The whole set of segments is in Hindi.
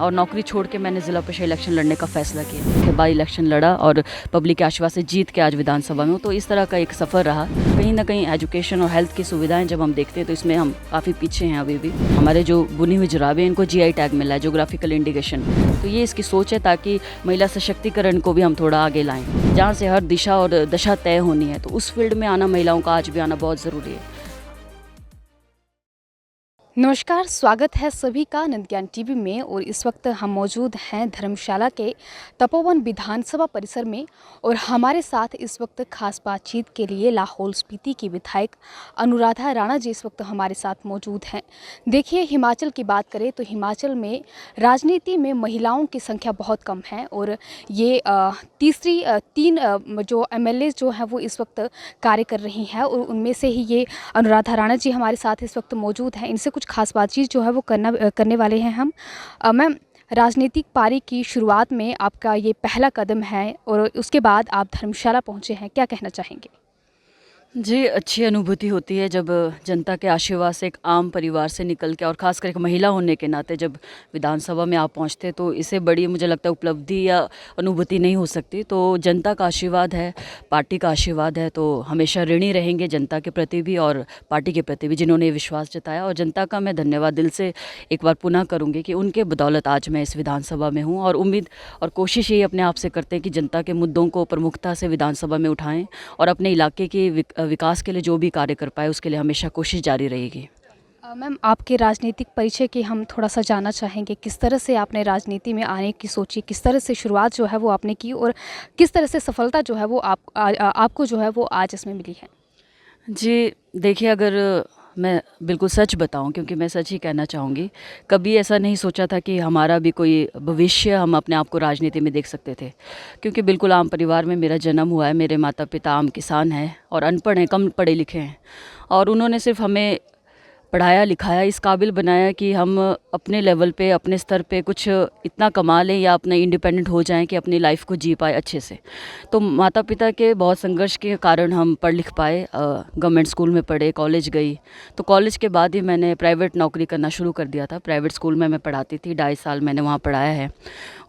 और नौकरी छोड़ के मैंने ज़िला परिषद इलेक्शन लड़ने का फ़ैसला किया। उसके बाद इलेक्शन लड़ा और पब्लिक के आशीर्वाद से जीत के आज विधानसभा में हूँ। तो इस तरह का एक सफ़र रहा। कहीं ना कहीं एजुकेशन और हेल्थ की सुविधाएं जब हम देखते हैं तो इसमें हम काफ़ी पीछे हैं अभी भी। हमारे जो बुनी हुई जुराबें इनको GI टैग मिला है, जोग्राफिकल इंडिकेशन। तो ये इसकी सोच है ताकि महिला सशक्तिकरण को भी हम थोड़ा आगे लाएँ। जहाँ से हर दिशा और दशा तय होनी है, तो उस फील्ड में आना महिलाओं का आज भी आना बहुत ज़रूरी है। नमस्कार, स्वागत है सभी का नंदज्ञान टीवी में। और इस वक्त हम मौजूद हैं धर्मशाला के तपोवन विधानसभा परिसर में और हमारे साथ इस वक्त खास बातचीत के लिए लाहौल स्पीति की विधायक अनुराधा राणा जी इस वक्त हमारे साथ मौजूद हैं। देखिए, हिमाचल की बात करें तो हिमाचल में राजनीति में महिलाओं की संख्या बहुत कम है और ये तीन जो MLA जो हैं वो इस वक्त कार्य कर रही हैं और उनमें से ही ये अनुराधा राणा जी हमारे साथ इस वक्त मौजूद हैं। इनसे कुछ खास बातचीत जो है वो करने वाले हैं हम। मैम, राजनीतिक पारी की शुरुआत में आपका ये पहला कदम है और उसके बाद आप धर्मशाला पहुंचे हैं, क्या कहना चाहेंगे? जी, अच्छी अनुभूति होती है जब जनता के आशीर्वाद से एक आम परिवार से निकल के और ख़ासकर एक महिला होने के नाते जब विधानसभा में आप पहुंचते तो इससे बड़ी मुझे लगता है उपलब्धि या अनुभूति नहीं हो सकती। तो जनता का आशीर्वाद है, पार्टी का आशीर्वाद है, तो हमेशा ऋणी रहेंगे जनता के प्रति भी और पार्टी के प्रति भी जिन्होंने ये विश्वास जताया। और जनता का मैं धन्यवाद दिल से एक बार पुनः करूँगी कि उनके बदौलत आज मैं इस विधानसभा में हूँ। और उम्मीद और कोशिश यही अपने आप से करते हैं कि जनता के मुद्दों को प्रमुखता से विधानसभा में उठाएँ और अपने इलाके के विकास के लिए जो भी कार्य कर पाए उसके लिए हमेशा कोशिश जारी रहेगी। मैम, आपके राजनीतिक परिचय की हम थोड़ा सा जानना चाहेंगे। किस तरह से आपने राजनीति में आने की सोची, किस तरह से शुरुआत जो है वो आपने की और किस तरह से सफलता जो है वो आपको जो है वो आज इसमें मिली है? जी, देखिए, अगर मैं बिल्कुल सच बताऊं, क्योंकि मैं सच ही कहना चाहूँगी, कभी ऐसा नहीं सोचा था कि हमारा भी कोई भविष्य हम अपने आप को राजनीति में देख सकते थे। क्योंकि बिल्कुल आम परिवार में मेरा जन्म हुआ है। मेरे माता पिता आम किसान हैं और अनपढ़ हैं, कम पढ़े लिखे हैं, और उन्होंने सिर्फ हमें पढ़ाया लिखाया, इस काबिल बनाया कि हम अपने लेवल पे, अपने स्तर पे कुछ इतना कमा लें या अपने इंडिपेंडेंट हो जाएं कि अपनी लाइफ को जी पाए अच्छे से। तो माता पिता के बहुत संघर्ष के कारण हम पढ़ लिख पाए। गवर्नमेंट स्कूल में पढ़े, कॉलेज गई। तो कॉलेज के बाद ही मैंने प्राइवेट नौकरी करना शुरू कर दिया था। प्राइवेट स्कूल में मैं पढ़ाती थी, 2.5 साल मैंने वहाँ पढ़ाया है।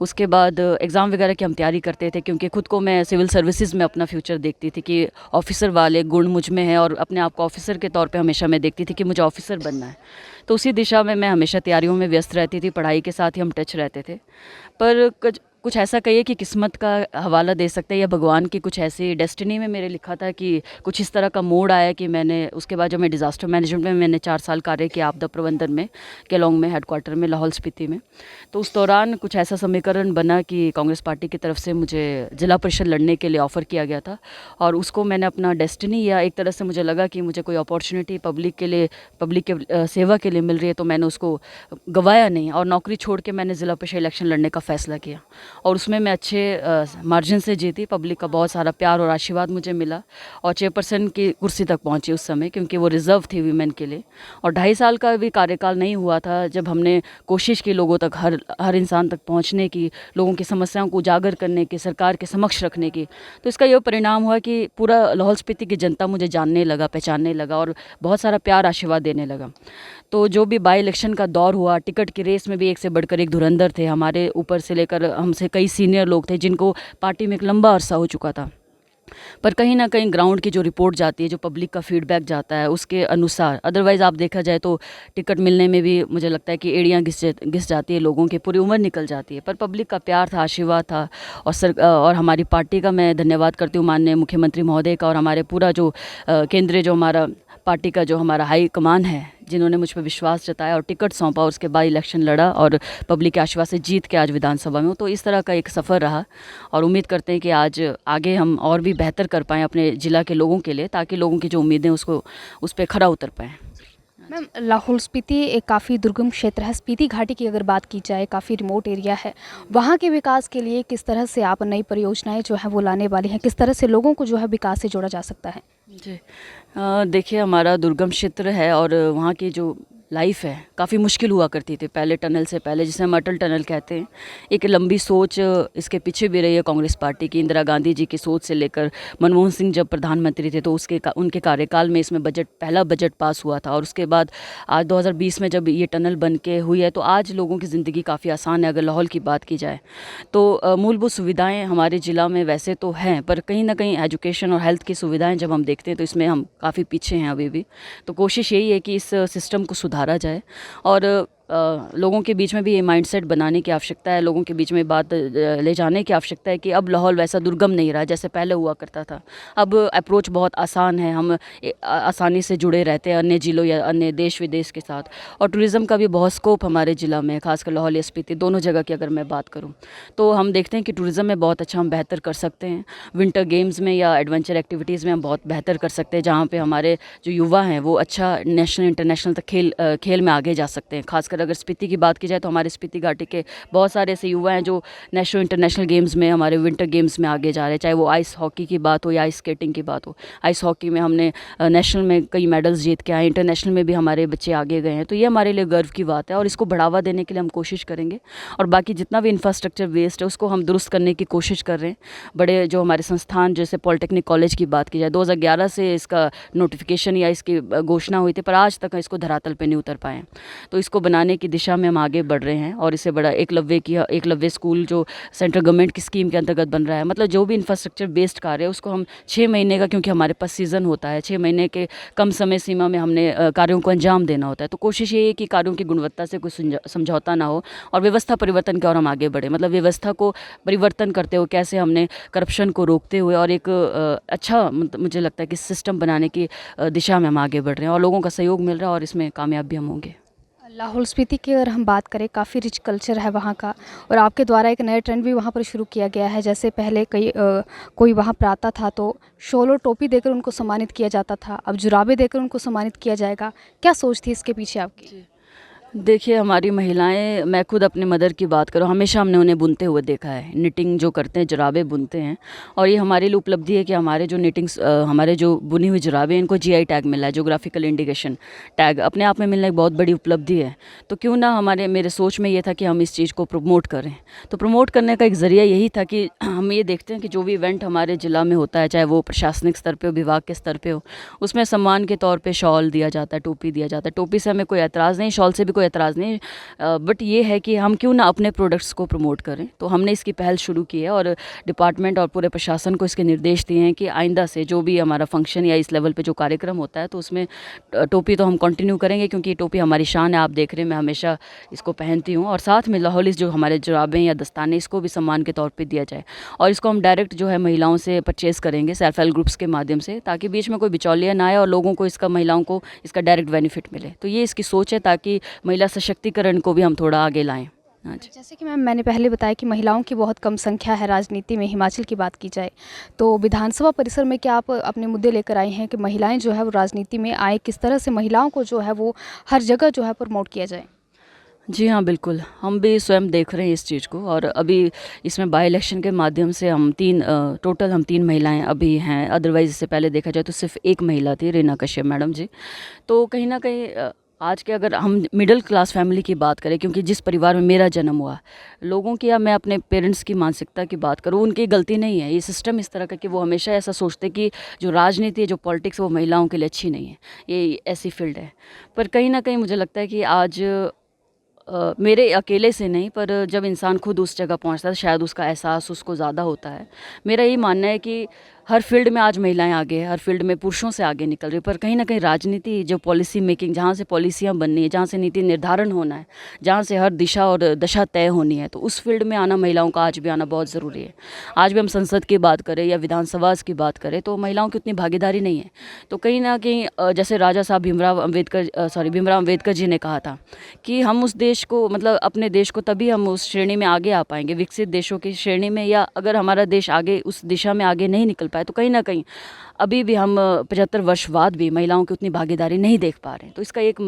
उसके बाद एग्ज़ाम वगैरह की हम तैयारी करते थे, क्योंकि खुद को मैं सिविल सर्विसेज में अपना फ्यूचर देखती थी कि ऑफिसर वाले गुण मुझ में हैं और अपने आप को ऑफिसर के तौर पे हमेशा मैं देखती थी कि मुझे ऑफिसर बनना है। तो उसी दिशा में मैं हमेशा तैयारियों में व्यस्त रहती थी, पढ़ाई के साथ ही हम टच रहते थे। पर कुछ ऐसा कहिए कि किस्मत का हवाला दे सकते हैं या भगवान की कुछ ऐसी डेस्टिनी में मेरे लिखा था कि कुछ इस तरह का मोड़ आया कि मैंने उसके बाद जब मैं डिज़ास्टर मैनेजमेंट में मैंने 4 साल कार्य किया, आपदा प्रबंधन में, केलोंग में, हेडक्वार्टर में, लाहौल स्पीति में। तो उस दौरान कुछ ऐसा समीकरण बना कि कांग्रेस पार्टी की तरफ से मुझे ज़िला परिषद लड़ने के लिए ऑफ़र किया गया था और उसको मैंने अपना डेस्टिनी, या एक तरह से मुझे लगा कि मुझे कोई अपॉर्चुनिटी पब्लिक के सेवा के लिए मिल रही है, तो मैंने उसको गंवाया नहीं और नौकरी छोड़ के मैंने ज़िला परिषद इलेक्शन लड़ने का फ़ैसला किया। और उसमें मैं अच्छे मार्जिन से जीती। पब्लिक का बहुत सारा प्यार और आशीर्वाद मुझे मिला और चेयरपर्सन की कुर्सी तक पहुंची उस समय, क्योंकि वो रिज़र्व थी वीमेन के लिए। और 2.5 साल का भी कार्यकाल नहीं हुआ था जब हमने कोशिश की लोगों तक, हर इंसान तक पहुंचने की, लोगों की समस्याओं को उजागर करने की, सरकार के समक्ष रखने की। तो इसका ये परिणाम हुआ कि पूरा लाहौल स्पीति की जनता मुझे जानने लगा, पहचानने लगा और बहुत सारा प्यार आशीर्वाद देने लगा। तो जो भी बाई इलेक्शन का दौर हुआ, टिकट की रेस में भी एक से बढ़कर एक धुरंधर थे। हमारे ऊपर से लेकर हमसे कई सीनियर लोग थे जिनको पार्टी में एक लंबा अरसा हो चुका था। पर कहीं ना कहीं ग्राउंड की जो रिपोर्ट जाती है, जो पब्लिक का फीडबैक जाता है, उसके अनुसार अदरवाइज़ आप देखा जाए तो टिकट मिलने में भी मुझे लगता है कि एड़ियाँ घिस जाती है, लोगों की पूरी उम्र निकल जाती है। पर पब्लिक का प्यार था, आशीर्वाद था और हमारी पार्टी का मैं धन्यवाद करती हूँ माननीय मुख्यमंत्री महोदय का और हमारे पूरा जो केंद्रीय जो हमारा पार्टी का जो हमारा हाई कमान है, जिन्होंने मुझ पर विश्वास जताया और टिकट सौंपा और उसके बाद इलेक्शन लड़ा और पब्लिक के आशीर्वाद से जीत के आज विधानसभा में हूँ। तो इस तरह का एक सफ़र रहा और उम्मीद करते हैं कि आज आगे हम और भी बेहतर कर पाएँ अपने ज़िला के लोगों के लिए, ताकि लोगों की जो उम्मीदें उस पर खरा उतर पाएँ। मैम, लाहौल स्पीति एक काफ़ी दुर्गम क्षेत्र है। स्पीति घाटी की अगर बात की जाए, काफ़ी रिमोट एरिया है। वहाँ के विकास के लिए किस तरह से आप नई परियोजनाएं जो है वो लाने वाली हैं, किस तरह से लोगों को जो है विकास से जोड़ा जा सकता है? जी, देखिए, हमारा दुर्गम क्षेत्र है और वहाँ की जो लाइफ है काफ़ी मुश्किल हुआ करती थी पहले टनल से पहले, जिसे हम अटल टनल कहते हैं। एक लंबी सोच इसके पीछे भी रही है कांग्रेस पार्टी की। इंदिरा गांधी जी की सोच से लेकर मनमोहन सिंह जब प्रधानमंत्री थे तो उनके कार्यकाल में इसमें पहला बजट पास हुआ था, और उसके बाद आज 2020 में जब ये टनल बन के हुई है तो आज लोगों की ज़िंदगी काफ़ी आसान है। अगर लाहौल की बात की जाए तो मूलभूत सुविधाएँ हमारे ज़िला में वैसे तो हैं, पर कहीं ना कहीं एजुकेशन और हेल्थ की सुविधाएँ जब हम देखते हैं तो इसमें हम काफ़ी पीछे हैं अभी भी। तो कोशिश यही है कि इस सिस्टम को सुधारा जाए, और लोगों के बीच में भी ये माइंडसेट बनाने की आवश्यकता है, लोगों के बीच में बात ले जाने की आवश्यकता है कि अब लाहौल वैसा दुर्गम नहीं रहा जैसे पहले हुआ करता था। अब अप्रोच बहुत आसान है, हम आसानी से जुड़े रहते हैं अन्य ज़िलों या अन्य देश विदेश के साथ। और टूरिज़्म का भी बहुत स्कोप हमारे ज़िला में है, खासकर लाहौल या स्पीति दोनों जगह की अगर मैं बात करूँ तो हम देखते हैं कि टूरिज़्म में बहुत अच्छा हम बेहतर कर सकते हैं। विंटर गेम्स में या एडवेंचर एक्टिविटीज़ में हम बहुत बेहतर कर सकते हैं, जहाँ पर हमारे जो युवा हैं वो अच्छा नेशनल इंटरनेशनल तक खेल में आगे जा सकते हैं। खासकर अगर स्पीति की बात की जाए तो हमारे स्पीति घाटी के बहुत सारे ऐसे युवा हैं जो नेशनल इंटरनेशनल गेम्स में, हमारे विंटर गेम्स में आगे जा रहे हैं, चाहे वो आइस हॉकी की बात हो या आइस स्केटिंग की बात हो। आइस हॉकी में हमने नेशनल में कई मेडल्स जीत के आए, इंटरनेशनल में भी हमारे बच्चे आगे गए हैं, तो ये हमारे लिए गर्व की बात है और इसको बढ़ावा देने के लिए हम कोशिश करेंगे। और बाकी जितना भी इंफ्रास्ट्रक्चर वेस्ट है उसको हम दुरुस्त करने की कोशिश कर रहे हैं। बड़े जो हमारे संस्थान, जैसे पॉलिटेक्निक कॉलेज की बात की जाए, 2011 से इसका नोटिफिकेशन या इसकी घोषणा हुई थी, पर आज तक इसको धरातल पर नहीं उतर पाए हैं। तो इसको बनाने की दिशा में हम आगे बढ़ रहे हैं, और इससे बड़ा एकलव्य स्कूल जो सेंट्रल गवर्नमेंट की स्कीम के अंतर्गत बन रहा है, मतलब जो भी इंफ्रास्ट्रक्चर बेस्ड कार्य है उसको हम 6 महीने का, क्योंकि हमारे पास सीज़न होता है, 6 महीने के कम समय सीमा में हमने कार्यों को अंजाम देना होता है। तो कोशिश ये है कि कार्यों की गुणवत्ता से कोई समझौता ना हो और व्यवस्था परिवर्तन की ओर हम आगे बढ़े। मतलब व्यवस्था को परिवर्तन करते हुए कैसे हमने करप्शन को रोकते हुए और एक अच्छा, मुझे लगता है कि सिस्टम बनाने की दिशा में हम आगे बढ़ रहे हैं, और लोगों का सहयोग मिल रहा है और इसमें कामयाब भी हम होंगे। लाहौल स्पीति की अगर हम बात करें, काफ़ी रिच कल्चर है वहाँ का, और आपके द्वारा एक नया ट्रेंड भी वहाँ पर शुरू किया गया है। जैसे पहले कोई वहाँ पर आता था तो शॉल और टोपी देकर उनको सम्मानित किया जाता था, अब जुराबे देकर उनको सम्मानित किया जाएगा। क्या सोच थी इसके पीछे आपकी? देखिए, हमारी महिलाएं, मैं खुद अपनी मदर की बात करूँ, हमेशा हमने उन्हें बुनते हुए देखा है। निटिंग जो करते हैं, जुराबे बुनते हैं, और ये हमारे लिए उपलब्धि है कि हमारे जो हमारे जो बुनी हुई जुराबें, इनको जीआई टैग मिला है, जोग्राफिकल इंडिकेशन टैग अपने आप में मिलना एक बहुत बड़ी उपलब्धि है। तो क्यों ना मेरे सोच में ये था कि हम इस चीज़ को प्रमोट करें। तो प्रमोट करने का एक ज़रिया यही था कि हम ये देखते हैं कि जो भी इवेंट हमारे ज़िला में होता है, चाहे वो प्रशासनिक स्तर पर हो, विभाग के स्तर पर हो, उसमें सम्मान के तौर पर शॉल दिया जाता है, टोपी दिया जाता है। टोपी से हमें कोई एतराज़ नहीं, शॉल से भी एतराज़ नहीं, बट ये है कि हम क्यों ना अपने प्रोडक्ट्स को प्रमोट करें। तो हमने इसकी पहल शुरू की है, और डिपार्टमेंट और पूरे प्रशासन को इसके निर्देश दिए हैं कि आइंदा से जो भी हमारा फंक्शन या इस लेवल पे जो कार्यक्रम होता है तो उसमें टोपी तो हम कंटिन्यू करेंगे, क्योंकि ये टोपी हमारी शान है। आप देख रहे हैं मैं हमेशा इसको पहनती हूँ, और साथ में लाहौली जो हमारे जुराबें या दस्ताने, इसको भी सम्मान के तौर पर दिया जाए, और इसको हम डायरेक्ट जो है महिलाओं से परचेज़ करेंगे सेल्फ हेल्प ग्रुप्स के माध्यम से, ताकि बीच में कोई बिचौलिया ना आए और लोगों को महिलाओं को इसका डायरेक्ट बेनिफिट मिले। तो ये इसकी सोच है, ताकि महिला सशक्तिकरण को भी हम थोड़ा आगे लाएं। हाँ जी। जैसे कि मैंने पहले बताया कि महिलाओं की बहुत कम संख्या है राजनीति में। हिमाचल की बात की जाए तो विधानसभा परिसर में क्या आप अपने मुद्दे लेकर आए हैं कि महिलाएं जो है वो राजनीति में आए, किस तरह से महिलाओं को जो है वो हर जगह जो है प्रमोट किया जाए? जी हाँ, बिल्कुल, हम भी स्वयं देख रहे हैं इस चीज़ को, और अभी इसमें बाई इलेक्शन के माध्यम से हम टोटल 3 महिलाएं अभी हैं। अदरवाइज़ इससे पहले देखा जाए तो सिर्फ एक महिला थी, रीना कश्यप मैडम जी। तो कहीं ना कहीं आज के अगर हम मिडिल क्लास फैमिली की बात करें, क्योंकि जिस परिवार में मेरा जन्म हुआ, लोगों की, या मैं अपने पेरेंट्स की मानसिकता की बात करूँ, उनकी गलती नहीं है। ये सिस्टम इस तरह का कि वो हमेशा ऐसा सोचते कि जो राजनीति है, जो पॉलिटिक्स, वो महिलाओं के लिए अच्छी नहीं है, ये ऐसी फील्ड है। पर कहीं ना कहीं मुझे लगता है कि आज मेरे अकेले से नहीं, पर जब इंसान खुद उस जगह पहुंचता है शायद उसका एहसास उसको ज़्यादा होता है। मेरा यही मानना है कि हर फील्ड में आज महिलाएं आगे हैं, हर फील्ड में पुरुषों से आगे निकल रही, पर कहीं ना कहीं राजनीति, जो पॉलिसी मेकिंग, जहाँ से पॉलिसियाँ बननी है, जहाँ से नीति निर्धारण होना है, जहाँ से हर दिशा और दशा तय होनी है, तो उस फील्ड में आना, महिलाओं का आज भी आना बहुत ज़रूरी है। आज भी हम संसद की बात करें या विधानसभा की बात करें तो महिलाओं की उतनी भागीदारी नहीं है। तो कहीं ना कहीं जैसे राजा साहब भीमराव अम्बेडकर जी ने कहा था कि हम उस देश को, मतलब अपने देश को, तभी हम उस श्रेणी में आगे आ पाएंगे, विकसित देशों की श्रेणी में, या अगर हमारा देश आगे उस दिशा में आगे नहीं निकल पाए तो कहीं ना कहीं अभी भी हम 75 वर्ष बाद भी महिलाओं की उतनी भागीदारी नहीं देख पा रहे हैं। तो इसका एक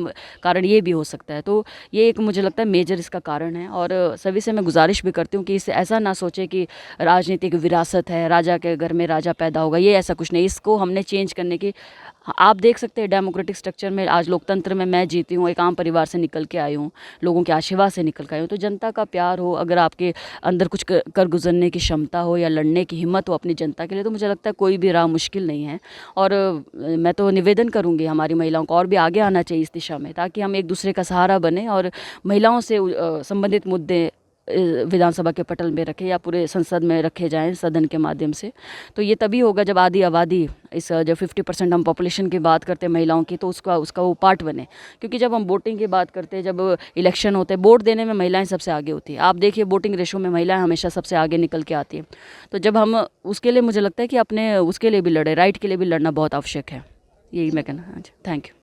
कारण ये भी हो सकता है। तो ये एक, मुझे लगता है, मेजर इसका कारण है। और सभी से मैं गुजारिश भी करती हूँ कि इससे ऐसा ना सोचे कि राजनीतिक विरासत है, राजा के घर में राजा पैदा होगा, ये ऐसा कुछ नहीं। इसको हमने चेंज करने की आप देख सकते हैं डेमोक्रेटिक स्ट्रक्चर में आज लोकतंत्र में मैं जीती हूँ, एक आम परिवार से निकल के आई हूँ, लोगों के आशीर्वाद से निकल के आई हूँ। तो जनता का प्यार हो, अगर आपके अंदर कुछ कर गुजरने की क्षमता हो या लड़ने की हिम्मत हो अपनी जनता के लिए, तो मुझे लगता है कोई भी राह मुश्किल नहीं है। और मैं तो निवेदन करूँगी हमारी महिलाओं को और भी आगे आना चाहिए इस दिशा में, ताकि हम एक दूसरे का सहारा बने और महिलाओं से संबंधित मुद्दे विधानसभा के पटल में रखे या पूरे संसद में रखे जाएं सदन के माध्यम से। तो ये तभी होगा जब आधी आबादी इस जब 50% हम पॉपुलेशन की बात करते हैं महिलाओं की, तो उसका वो पार्ट बने। क्योंकि जब हम वोटिंग की बात करते हैं, जब इलेक्शन होते हैं, वोट देने में महिलाएं सबसे आगे होती है। आप देखिए वोटिंग रेशो में महिलाएं हमेशा सबसे आगे निकल के आती हैं। तो जब हम उसके लिए, मुझे लगता है कि अपने उसके लिए भी लड़े, राइट के लिए भी लड़ना बहुत आवश्यक है। यही मैं कहना। हाँ जी, थैंक यू।